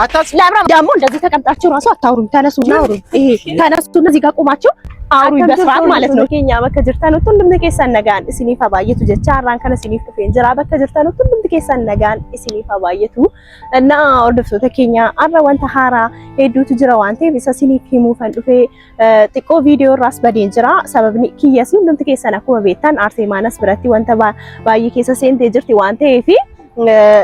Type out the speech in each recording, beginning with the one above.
አታስ ለአብራ ደግሞ እንደዚህ ተቀምጣችሁ ራሱ አታውሩም። ተነሱና አውሩ። ይሄ ተነሱና እዚህ ጋር ቆማችሁ አውሩ በስርዓት ማለት ነው። ኬኛ በከጅርተን ሁሉም ተከሰን ነጋን ሲኒፋ ባየቱ ጀቻራን ከነ ሲኒፍ ከፈንጀራ በከጅርተን ሁሉም ተከሰን ነጋን ሲኒፋ ባየቱ እና ወርደፍቶ ተኬኛ አራ ወንተ ሃራ ሄዱት ጅራ ዋንቴ ቢሳ ሲኒፍ ሂሙ ፈንዱፌ ጥቆ ቪዲዮ ራስ በዴንጀራ ሰበብኒ ኪያሲ ሁሉም ተከሰን አኩ በቤታን አርሴማናስ ብረቲ ወንተ ባይ ኬሰ ሴንቴ ጅርቲ ዋንቴ ፊ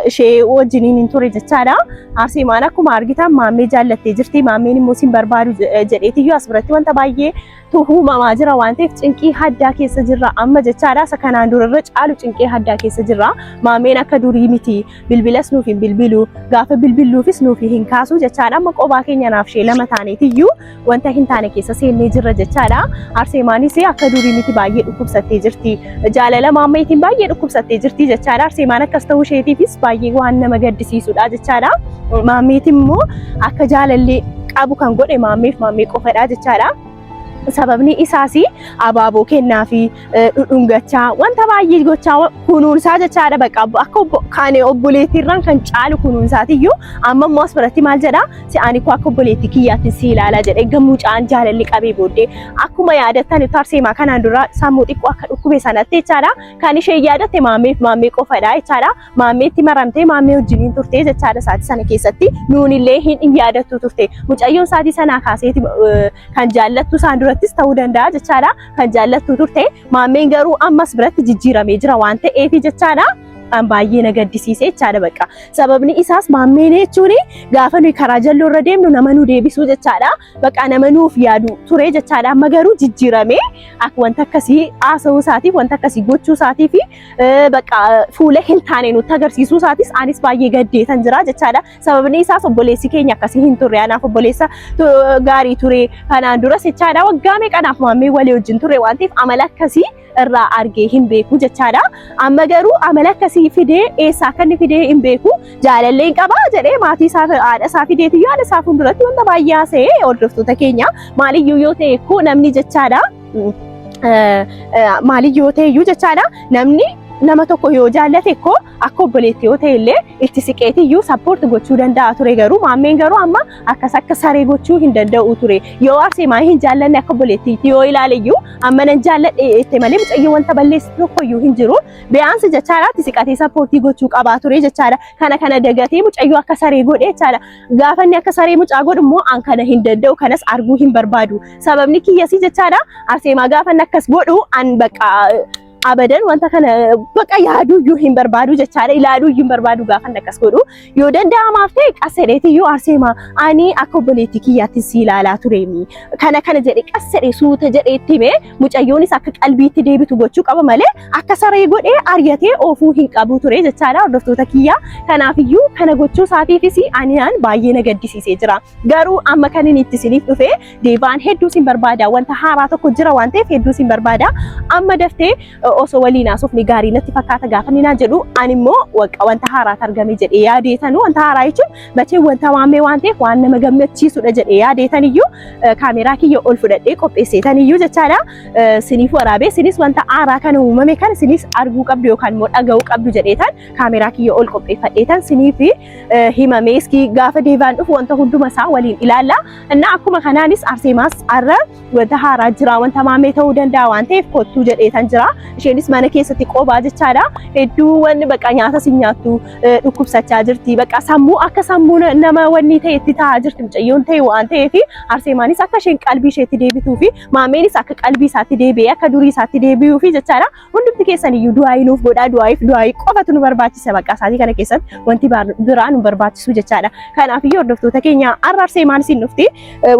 ishee wajjiniin hin ture jechaadha. Arseemaan akkuma argitan maammee jaallattee jirti. Maammeen immoo sin barbaadu jedheetiyyuu as biratti wanta baay'ee tuhuumamaa jira waan ta'eef cinqii haddaa keessa jirra amma jechaadha. Isa kanaan durarra caalu cinqii haddaa keessa jirra. Maammeen akka durii miti. Bilbilas nuuf hin bilbilu. Gaafa bilbiluufis nuuf hin kaasu jechaadha. Amma qophaa keenya naaf ishee lama taaneetiyyuu wanta hin taane keessa seennee jirra jechaadha. Arseemaanis akka durii miti baay'ee dhukkubsattee jirti. Jaalala maammeetiin baay'ee dhukkubsattee jirti jechaadha. Arseemaan akkas ta'uu tifis baay'ee waan nama gaddisiisudha jechaadha. Maammeetiin immoo akka jaalallee qabu kan godhe maammeef maammee qofadha jechaadha. sababni isaasi abaaboo kennaa fi dhudhungachaa wanta baay'ee gochaa kunuunsaa jechaadha. Bakka akka kaane obboleettiirraan kan caalu kunuunsaatiyyuu amma immoo as biratti maal jedha si'aani koo akka obboleetti kiyyaatti si ilaalaa jedhe gammuucaan jaalalli qabee booddee akkuma yaadattan Arseemaa kanaan dura sammuu xiqqoo akka dhukkube sanatti jechaadha. Kan ishee yaadatte maammeef maammee qofadha jechaadha. Maammeetti maramtee maammee wajjiniin turtee jechaadha. Saatii sana keessatti nuunillee hin yaadattu turte. Mucayyoon saatii sanaa kaaseeti kan jaallattu isaan durattis ta'uu danda'a jechaadha. Kan jaallattu turte maammeen garuu ammas biratti jijjiiramee jira waan ta'eef jechaadha. Baay'ee na gaddisiise jechaadha bakka. Sababni isaas maammeen jechuun gaafa nuyi karaa jalloo irra deemnu nama nu deebisuu jechaadha. Bakka nama nuuf yaadu ture jechaadha. Amma garuu jijjiiramee akka wanta akkasii haasa'uu isaatiif wanta akkasii gochuu isaatiif bakka fuula hin taane nutti agarsiisuu isaatis anis baay'ee gaddeetan jira jechaadha. Sababni isaas obboleessi keenya akkasii hin turre. Anaaf obboleessa gaarii ture kanaan duras jechaadha. Waggaa meeqanaaf maammee walii wajjin turre waan ta'eef amala akkasii irraa argee hin beeku jechaadha. Amma garuu amala akkasii fidee eessaa akka inni fidee hin beeku. Jaalalleen qaba jedhee maatii isaa haadha isaa fideetiyyuu haadha isaa fuulduratti wanta baay'ee haasa'ee hordoftoota keenya maaliyyuu yoo ta'e koo namni jechaadha. Maaliyyuu yoo ta'eyyuu jechaadha namni nama tokko yoo jaallate koo akka obboleetti yoo ta'e illee itti siqeetiyyuu sappoort gochuu danda'a ture. Garuu maammeen garuu amma akka saree gochuu hin danda'u ture. Yoo Arseemaa hin jaallanne akka obboleettiitti yoo ilaaleyyuu amma nan jaalladhe itti malee mucayyoo wanta balleessu tokkoyyuu hin jiru. Be'aansi jechaadha itti siqatee sappoortii gochuu qabaa ture jechaadha. Kana dagatee mucayyoo akka saree godhe jechaadha. Gaafa inni akka saree mucaa godhu immoo an kana hin danda'u kanas arguu hin barbaadu. Sababni kiyyasii jechaadha Arseemaa gaafa inni akkas godhu an bakka abadan wanta kana bakka yaaduyyuu hin barbaadu jechaadha. Ilaaluyyuu hin barbaadu gaafa akkas godhu. Yoo danda'amaaf ta'e qasedheetiyyuu Arseemaa ani akka obboleetti kiyyaatti si ilaalaa tureemi. Kana jedhe qasedhe suuta jedheetti hime mucayyoonis akka qalbiitti deebitu gochuu qaba malee akka saree godhee ari'atee oofuu hin qabu ture jechaadha hordoftoota kiyyaa. Kanaafiyyuu kana gochuu isaatiifis aniyaan baay'ee na gaddisiisee jira. Garuu amma kan inni itti isiniif dhufe deebaan hedduu sin barbaada. Wanta haaraa tokko jira waan ta'eef hedduu sin barbaada. Amma daftee osoo waliin haasofni gaarii natti fakkaata gaafa inni naan jedhu ani immoo wanta haaraatu argame jedhee yaadeetanu. Wanta haaraa jechuun bakkee wanta maammee waan ta'eef waan nama gammachiisudha jedhee yaadeetaniyyuu kaameraa kiyya ol fudhadhee qopheesseetaniyyuu jechaadha. Siniif waraabee sinis wanta haaraa kana uumame kana sinis arguu qabdu yookaan immoo dhaga'uu qabdu jedheetan kaameraa kiyya ol qopheeffadheetan siniif himamee iski gaafa deebaan dhufu wanta hunduma isaa waliin ilaalla. Innaa akkuma kanaanis Arseemaas arra wanta haaraa jira wanta maammee ta'uu danda'a waan ta'eef kottuu jedheetan jira. Isheenis mana keessatti qobaa jechaadha. Hedduu wanni bakka nyaata si nyaattu dhukkubsachaa jirti. Bakka sammuu akka sammuu nama wanni ta'e itti taa'aa jirti mucayyoon ta'e waan ta'eef Arseemaanis akka isheen qalbii isheetti deebituu fi maammeenis akka qalbii isaatti deebi'ee akka durii isaatti deebi'uu fi jechaadha. Hundumti keessaniyyuu du'aayii nuuf godhaa du'aayii qofatu nu barbaachisa bakka isaatii kana keessatti wanti biraa nu barbaachisu jechaadha. Kanaafiyyuu hordoftoota keenya har'a Arseemaanis hin dhufti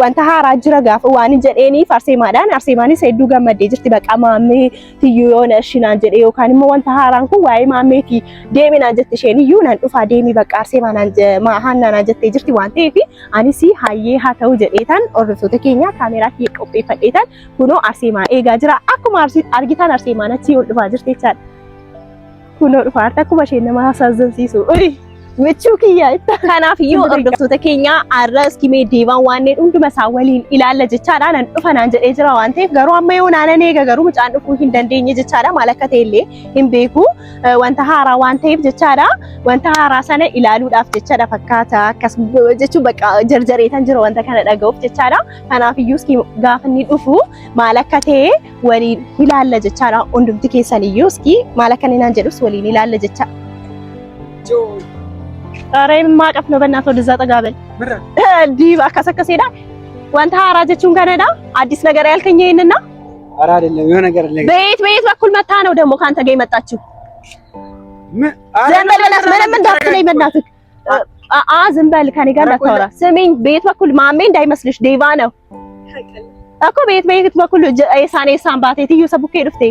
wanta haaraa jira gaafa waan hin jedheeniif Arseemaanis hedduu gammaddee jirti bakka maammee tiyyuu shinaan jedhee yookaan immoo wanta haaraan kun waa'ee maammeetii deeminaan jette isheeniyyuu nan dhufaa deemii bakka Arseemaan haannaan jettee jirti waan ta'eef anis hayyee haa ta'u jedheetan hordoftoota keenya kaameraa kiyya qopheeffadheetan kunoo Arseemaa eegaa jira. Akkuma argitan Arseemaan achi ol dhufaa jirti jechaadha. Kunoo dhufaa akkuma isheen nama haasa'ansiisu. Michukiya kanaafiyyuu hordoftoota keenya arra iskimee deeban waan hunduma isaa waliin ilaalla jechaadha nan dhufanaan jedhee jira waan ta'eef garuu amma yoo naanan eega garuu mucaan dhufuu hin dandeenye jechaadha maal akka ta'e illee hin beeku wanta haaraa waan ta'eef jechaadha wanta haaraa sana ilaaluudhaaf jechaadha fakkaata akkas jechuun bakka jarjareetan jira wanta kana dhaga'uuf jechaadha kanaafiyyuu iski gaafa inni dhufu maal akka ta'e waliin ilaalla jechaadha hundumti keessaniyyuu iski maal akka naan jedhus waliin ilaalla jecha Aray ma qafno bannaato dዛ ጠጋበል ዲብ አካሰከሰዳ ወንታ አራ ጀቹን ከነዳ አዲስ ነገር ያልከኝ ይሄንና አራ አይደለም የሆነ ነገር አለ ቤት በኩል መታ ነው ደግሞ ካንተ ጋር የመጣችው ዘንበለናት ምንም እንዳትለኝ በእናትህ ዝም በል ከኔ ጋር እንዳታወራ ስሚኝ ቤት በኩል ማሜ እንዳይመስልሽ ዴቫ ነው እኮ ቤት በኩል የሳኔ ሳምባቴ ትዩ ሰቡኬ ዱፍቴ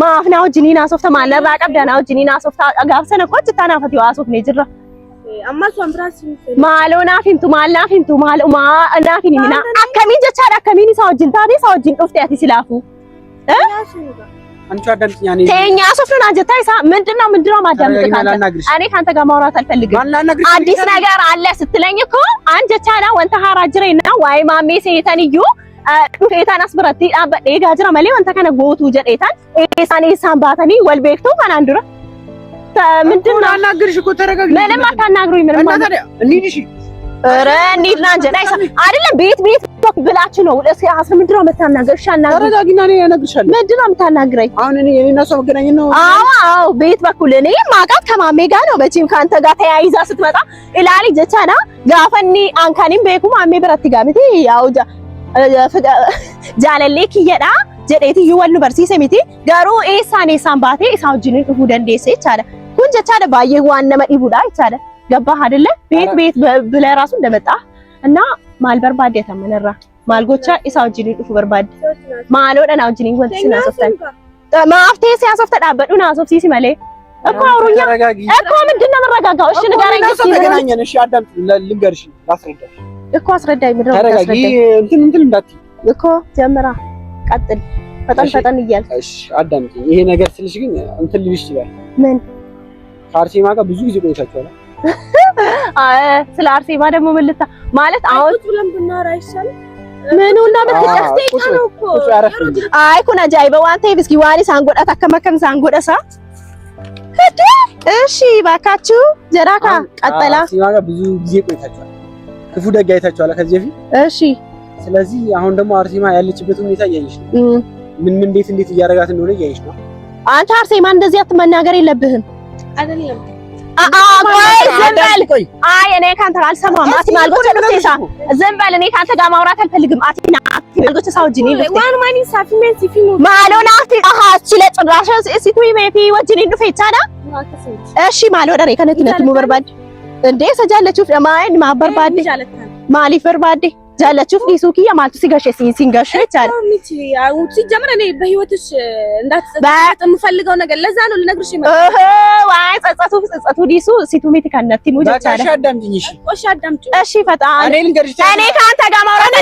ማፍናው ጅኒና ሶፍታ ማለራ ቀብዳናው ጅኒና ሶፍታ ጋብሰነ ቆጭ ታናፈት ያሱፍ ነጅራ አማስ ወንብራስ ማሎና ፊንቱ ማሎ ናፊኒ ሚና አከሚን ጀቻዳ አከሚን ሳውጅን ታዲ ሳውጅን ዱፍቴ አቲ ሲላፉ አንቺ አዳምጪኝ ያኔ ተኛ ሶፍና ጀታይሳ ምንድነው ማዳምጥ ካንተ እኔ ካንተ ጋር ማውራት አልፈልግም አዲስ ነገር አለ ስትለኝ እኮ አንጀቻዳ ወንተ ሐራጅሬና ዋይ ማሜ ሰይተንዩ ዱፌታን አስብረቲ አበዴ ጋጅራ ማሌ ወንተ ከነ ጎቱ ጀዴታን ኤሳኔ ሳምባተኒ ወልቤክቶ ካናንዱራ ምንድነው አናግርሽ እኮ ተረጋጊ ምንም አታናግሩኝ ምንም ማለት እንሂድሽ ኧረ እንሂድና ጀዳይሳ አይደለም ቤት ብላችሁ ነው ለስ አስር ምንድነው መታናገርሽ አናግሩ ተረጋጊና እኔ ያናግርሻለሁ ምንድነው የምታናግረኝ አሁን እኔ የኔና ሰው መገናኘት ነው አዎ ቤት በኩል እኔ ማቃት ከማሜ ጋር ነው በቺም ካንተ ጋር ተያይዛ ስትመጣ ኢላሊ ጀቻና ጋፈኒ አንካኒም ቤኩ ማሜ ብረት ጋምቲ ያው jaalallee kiyyadha jedheeti yuwallu barsiise miti garuu eessaan baatee isaa wajjin dhufuu dandeesse jechaadha kun jechaadha baay'ee waan nama dhibudha jechaadha gabaa አይደለ ቤት ብለ ራሱ እንደመጣ እና ማል በርባዴ ተመነራ ማል ጎቻ isaa wajjin dhufuu barbaade maalodha na wajjin wanti sinaasoftan maaftee siyaasofta dhaabadhu naasofsiisi malee እኮ አውሩኛ እኮ ምንድነው መረጋጋው እሺ ንገረኝ እስኪ ተገናኘን እሺ አዳምጥ ልንገርሽ ላስረዳሽ እኮ አስረዳኝ ምድር አስረዳኝ እንትን እንዳትይ እኮ ጀምራ ቀጥል ፈጠን እያል እሺ አዳምጪ ይሄ ነገር ስልሽ ግን እንትን ልልሽ ይችላል ምን አርሴማ ጋር ብዙ ጊዜ ቆይታችኋል ስለ አርሴማ ደግሞ ምልታ ማለት አሁን ብለን ብናወራ ይሻል ምኑና በተከስቴ ነው እኮ አይ ኩና ጃይበ ዋንተ ይብስኪ ዋሪ ሳንጎዳ ተከመከም ሳንጎዳሳ እሺ ባካችሁ ጀራካ ቀጠላ አርሴማ ጋር ብዙ ጊዜ ቆይታችኋል ክፉ ደግ አይታችኋል ከዚህ በፊት እሺ ስለዚህ አሁን ደግሞ አርሴማ ያለችበት ሁኔታ እያየሽ ነው ምን እንዴት እያደረጋት እንደሆነ እያየሽ ነው አንተ አርሴማ እንደዚህ አትመናገር የለብህም አይደለም ቆይ አይ እኔ ካንተ አልሰማም አትማልጎች ለፍቴሳ ዝም በል እኔ ካንተ ጋር ማውራት አልፈልግም አትና አትማልጎች ሳውጂኒ ዋን ማኒ ሳፊሜን ሲፊሙ ማሎና አሃ ሲለ ጭራሽ ሲቱይ ሜፊ ወጅኒ ዱፌቻዳ እሺ ማሎ ደሬ ከነትነት ሙበርባድ እንዴ ሰጃለችሁ ማይን ማበርባድ ማሊፍ በርባድ ጃለችሁ ዲሱኪያ ማልቱ ሲጋሽ ሲንጋሽ ይቻላል አው ሲጀምር እኔ በህይወትሽ እንዳትጸጸት የምፈልገው ነገር ለዛ ነው ልነግርሽ ይመጣ ዋይ ጸጸቱ ዲሱ ሲቱሚት ካንነቲ ሙጃቻለ እሺ አዳምጪኝ እሺ አዳምጪ እሺ ፈጣን እኔ ካንተ ጋር ማውራት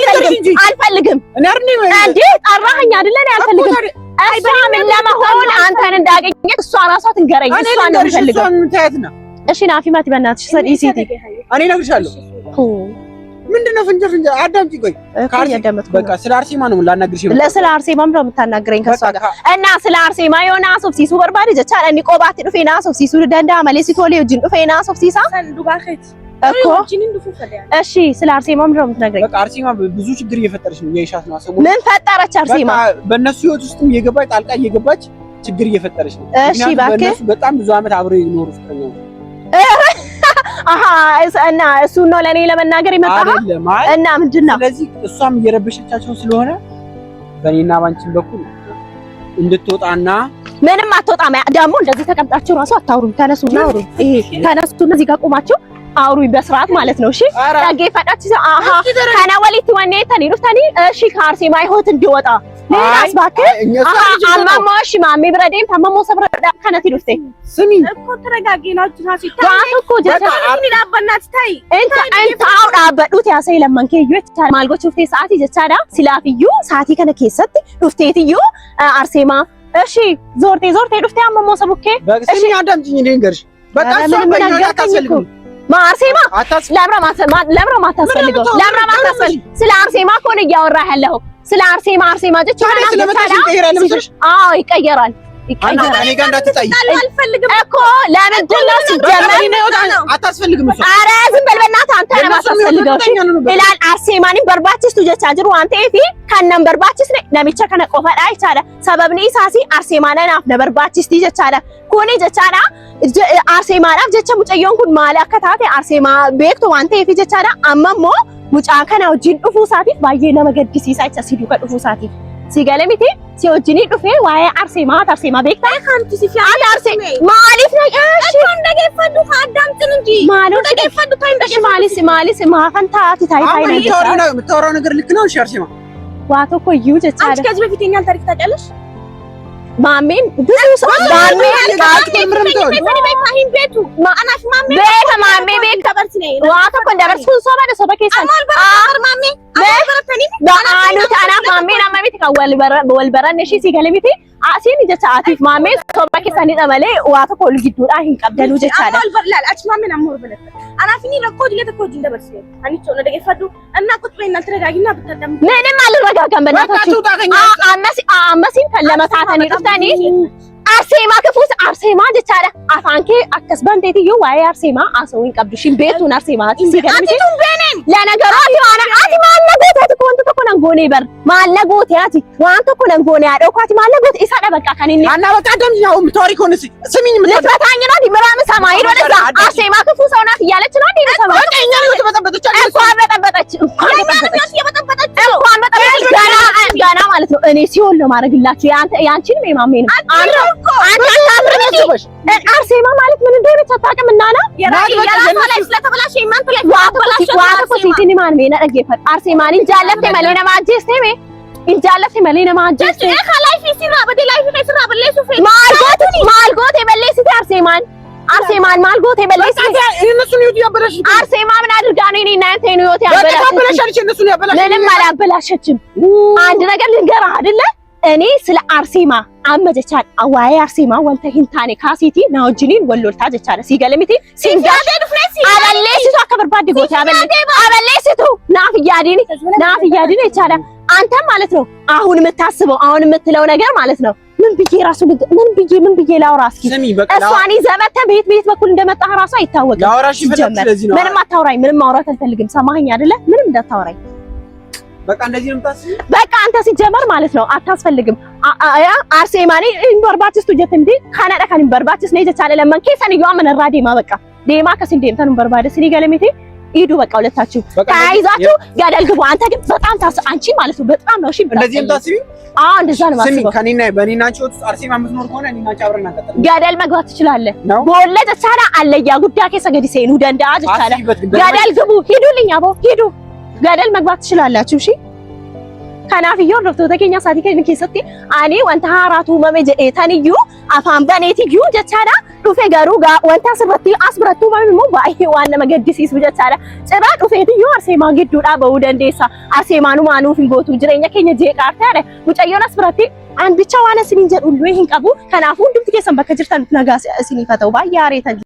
አልፈልግም እንዴ ጠራኸኝ አይደለ እኔ አልፈልግም እሷ ምን ለመሆን አንተን እንዳገኘ እሷ ራሷ ትንገረኝ እሷ ነው የምፈልገው እሺ ናፊማት በእናትሽ ሰዲሲቲ እኔ እነግርሻለሁ ምንድነው ፍንጀ አዳምጪ ቆይ በቃ ስለ አርሴማ ነው ላናግርሽ ስለ አርሴማም ነው የምታናግረኝ ከሷ ጋር እና ስለ አርሴማ የሆነ ሶፍሲሱ በርባሪ ጀቻለ እኔ ቆባት ዱፌና ሶፍሲሱ ደንዳ ማለሲ ቶሌ ጅን ዱፌና ሶፍሲሳ ሰንዱጋኸት እኮ እሺ ስለ አርሴማም ነው የምትነግረኝ በቃ አርሴማ ብዙ ችግር እየፈጠረች ነው የሻት ነው አሰሙ ምን ፈጠረች አርሴማ በእነሱ ህይወት ውስጥም እየገባች ጣልቃ እየገባች ችግር እየፈጠረች ነው እሺ ባክህ በጣም ብዙ አመት አብረው ይኖሩ ፍቅረኛው አሃ እና እሱ ነው ለኔ ለመናገር የመጣው እና ምንድነው ስለዚህ እሷም እየረበሸቻቸው ስለሆነ በእኔና ባንቺን በኩል እንድትወጣና ምንም አትወጣም ደግሞ እንደዚህ ተቀምጣችሁ ራሱ አታውሩም ተነሱና አውሩ ይሄ ተነሱና እዚህ ጋር ቆማችሁ አውሩ በስርዓት ማለት ነው እሺ ታጌ ፈጣች አሃ ካና ወሊት ወኔ ተኒ እሺ ከአርሴማ ህይወት እንዲወጣ ሌላስ ባክህ አማማሽ ማሜ ብረዴም ታማሞ ሰብረዳ ከነቲ ዱፍቴ ስሚ እኮ ተረጋጊ ነው ታሲ ታኩ ጀታኒ ላበናት ታይ እንት አውዳ በዱት ያሰይ ለማንከ ይወት ማልጎች ዱፍቴ ሰዓት ይጀቻዳ ሲላፍዩ ሰዓቲ ከነ ከሰት ዱፍቴትዩ አርሴማ እሺ ዞርቴ ዱፍቴ አማሞ ሰቡኬ እሺ አዳምጪኝ ልንገርሽ በቃ አርሴማ ለብራ ማታስፈልገው ስለ አርሴማ እኮ ነው እያወራህ ያለው። ስለ አርሴማ ጀች አዎ ይቀየራል። እኔ ጋር እንዳትጣይ እኮ ለምንድን ነው ሲጀመር አታስፈልግም እሱ። ኧረ ዝም በል በእናትህ አንተ ነህ የማታስፈልገው። እሺ ኢላል አርሴማኒ በርባችስ ቱጀቻ ጅሩ አንተ ኤፊ ከነም በርባችስ ነሚቻ ከነ ቆፈዳ ይቻለ ሰበብኒ ኢሳሲ አርሴማናን አፍ ለበርባችስ ቱጀቻለ ኮኔ ጀቻላ አርሴማናፍ ጀቻ ሙጨዮን ኩን ማለ አከታቴ አርሴማ ቤክቶ አንተ ኤፊ ጀቻላ አመሞ ሙጫ ከና ወጂን ዱፉ ሳቲፍ ባየ ለመገድሲሳ ይቻ ሲዱ ከዱፉ ሳቲፍ ሲገለሚቲ ሲወጅኒ ዱፌ ዋይ አርሴማ ቤክታ ካንቲ ሲፊያ አርሴማ ማሊፍ ነው እሺ እንደገፈዱ ካዳምጥን እንጂ እንደገፈዱ ታይምሽ ማሊስ ማፈንታ ታይ ነው የምታወራው ነገር ልክ ነው። እሺ አርሴማ ዋቶ እኮ ዩጀቻ አንቺ ከዚህ በፊት የኛን ታሪክ ታውቂያለሽ? ማሜን ብዙ ሰው ማሜን ካትምርም ተው ማሂን ቤቱ ማአናሽ ማሜ ማሜ ቤት ከበርስ ነው ዋቶ እኮ እንደበርስ ሰው ባለ ሰው በከይሰን ማሜ ዳአኑ ታና ማሜና ማሜት ካወል ወልበረን እሺ ሲገለሚቲ አሲን ጀቻቲፍ ማሜ ሰው በከይሰን ደመለ ዋቶ እኮ ልግዱዳ ይን ቀበሉ ጀቻዳ ወልበርላል አች ማሜና አሞር በለተ አናፊኒ ለኮድ ለተኮድ እንደበርስ ነው አንቺ ነው ደገፈዱ እና ቁጥ በእና ተረጋጊና ብታዳም ምንም አልረጋጋም በእናታችሁ አመሲን ከለመታተኒ ሩታኒ አርሴማ ከፉስ አርሴማ ጀቻዳ አፋንኬ አከስ በንቴትዩ ዋይ አርሴማ አሰውን ቀብዱሽን ቤቱን አርሴማ ሲገርምሽ ለነገሩ አቲ ማለጎት ኮንተ ተኮነን ጎኔ በር ማለጎት ያቲ ዋንተ ኮነን ጎኔ ያደው ኳቲ ማለጎት ኢሳዳ በቃ ከኔ አና በቃ ደም ያው ምታወሪ ኮነ ስሚኝ ልትፈታኝ ነው ዲምራም ሰማይ ወደዛ አርሴማ ከፉስ አውናት እያለች ነው እንዴ ሰማይ በቃ እኛ ነው ተበጠበጠች ገና ማለት ነው። እኔ ሲሆን ነው ማድረግላችሁ ያንቺንም የማሜንም አርሴማ ማለት ምን እንደሆነ አታውቅም። እና ነው የራሷ ላይ ስለተበላሽ ይማንተ ላይ ዋቶ ሲቲኒ ማን ሜና ደገፈት አርሴማኒ ጃለፍቴ መለና ማጀስቴ ሜ ኢንጃለፍቴ መለና ማጀስቴ ከላይፍ ሲራ በደላይፍ ላይ ሲራ በለሱ ፌ ማልጎት የበለሲቲ አርሴማን ማልጎት የበለሲቲ እነሱን ይወት ያበላሽ አርሴማ ምን አድርጋ ነው እኔ እና አንተ ነው ይወት ያበላሽ እነሱን ያበላሽ ምንም አላበላሸችም። አንድ ነገር ልንገርህ አይደለ እኔ ስለ አርሴማ አመጀቻል አዋይ አርሴማ ወንተ ሂንታኔ ካሲቲ ናውጅኒን ወሎልታ ጀቻለ ሲገለሚቲ ሲንጋደድ ፍሬሲ አበለሲቱ አከበርባዲ ጎት አበለሲቱ ናፍያዲን ይቻላ አንተ ማለት ነው አሁን የምታስበው አሁን የምትለው ነገር ማለት ነው ምን ብዬ ላውራ እስኪ እሷኒ ዘመተ ቤት በኩል እንደመጣ ራሱ አይታወቅም። ምንም አታውራኝ፣ ምንም ማውራት አልፈልግም። ሰማኸኝ አይደለ? ምንም እንዳታወራኝ በቃ እንደዚህ ነው የምታስበው። በቃ አንተ ሲጀመር ማለት ነው አታስፈልግም። አርሴማኒ ኢንበርባችስ ቱጀትም ዲ ካናዳ ካን ኢንበርባችስ ነው የተቻለ ለማን ከሰን ይዋ ምን ራዲማ በቃ ዴማ ከስንዴም ተን ኢንበርባችስ ሊገለሚቲ ሂዱ በቃ ሁለታችሁ ታይዛችሁ ገደል ግቡ። አንተ ግን በጣም አንቺ ማለት ነው በጣም ነው። እሺ እንደዚህ የምታስቢው? አዎ እንደዛ ነው ማስበው። ስሚ ከኔና በኔና አንቺ ወጥ አርሴማ የምትኖር ከሆነ እኔና አንቺ አብረን አንቀጥል። ገደል መግባት ትችላለህ። ቦለ ተቻላ አለያ ጉዳይ ከሰገዲ ሰይኑ ደንዳ ተቻላ ገደል ግቡ። ሂዱልኝ አቦ ሂዱ። ገደል መግባት ትችላላችሁ። እሺ ከናፍዮ ዶክተር ተገኛ ሳቲ ከሰቲ አኒ ወንታ ሃራቱ መመጀ ኤታንዩ አፋን በኔቲዩ ጀቻዳ ዱፌ ገሩጋ ወንታ ስበቲ አስብረቱ መምሞ ባይ ዋና መገድሲስ ጀቻዳ ጭራ ዱፌትዩ አርሴማ ግዱዳ በውደንዴሳ አርሴማኑ ማኑ ፊንጎቱ ጅሬኛ ከኛ ጄቃርታ ያለ ሙጨዮን አስብረቲ አንድ ብቻ ዋና ሲንጀ ሁሉ ይሄን ቀቡ ከናፉ እንድም ትከሰም በከጅርታ ነጋስ ሲኒፈተው ባያሬ